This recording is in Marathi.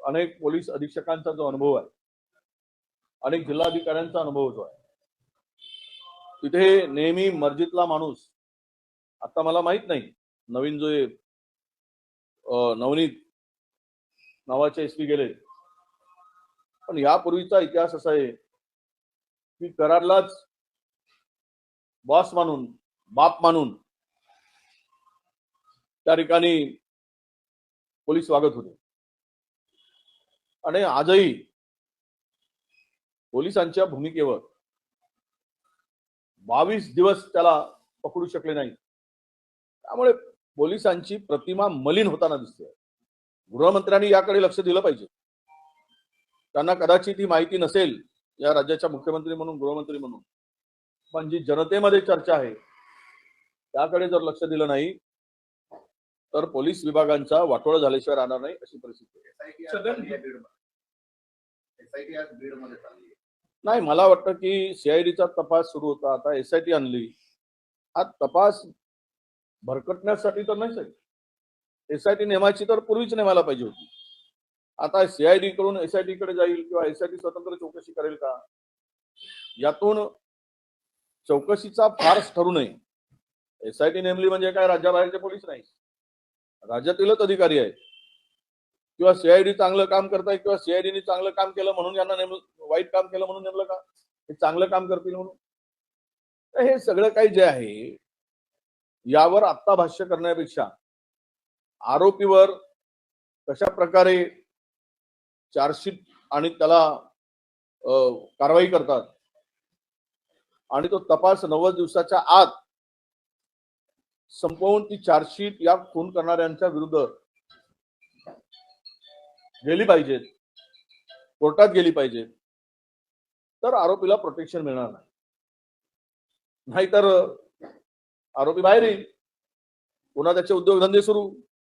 अनेक पोलीस अधीक्षकांचा जो अनुभव आहे, अनेक जिल्हाधिकाऱ्यांचा अनुभव जो आहे, तिथे नेहमी मर्जीतला माणूस, आता मला माहित नाही नवीन जो नवनीत नावाचे एसपी गेले, पण यापूर्वीचा इतिहास असा आहे की कराडलाच बॉस मानून, बाप मानून त्या ठिकाणी पोलीस वागत होते. आणि आजही पोलिसांच्या भूमिकेवर 22 दिवस त्याला पकडू शकले नाही. त्यामुळे पोलिसांची प्रतिमा मलिन होताना दिसते. गृहमंत्र्यांनी याकडे लक्ष दिलं पाहिजे. त्यांना कदाचित ही माहिती नसेल, या राज्याच्या मुख्यमंत्री म्हणून, गृहमंत्री म्हणून, पण जी जनतेमध्ये चर्चा आहे त्याकडे जर लक्ष दिलं नाही तर पोलीस विभागांचा वाटोळा झाल्याशिवाय राहणार नाही, अशी परिस्थिती नाही. मला वाटतं की सीआयडीचा तपास सुरू होता, आता एसआयटी आणली. हा तपास भरकटण्यासाठी तर नाही साहेब. एसआयटी नेमायची तर पूर्वीच नेमायला पाहिजे होती. आता सीआयडी कडून एसआयटी कडे जाईल किंवा एसआयटी स्वतंत्र चौकशी करेल का, यातून चौकशीचा फार्स ठरू नये. एसआयटी नेमली म्हणजे काय राज्याबाहेरचे पोलीस नाही, राज्यातीलच अधिकारी आहेत. किंवा सीआयडी चांगलं काम करताय किंवा सीआयडीने चांगलं काम केलं म्हणून यांना नेमलं, वाईट काम केलं म्हणून नेमलं का, हे चांगलं काम करतील म्हणून. तर हे सगळं काही जे आहे यावर आत्ता भाष्य करण्यापेक्षा आरोपीवर कशा प्रकारे चार्जशीट आणि त्याला कारवाई करतात आणि तो तपास 90 दिवसाच्या आत संपवून ती चार्जशीट या खून करणाऱ्यांच्या विरुद्ध गेली पाहिजेत, कोर्टात गेली पाहिजे, तर आरोपीला प्रोटेक्शन मिळणार नाही. नाहीतर आरोपी बाहेर येईल, पुन्हा त्याचे उद्योगधंदे सुरू,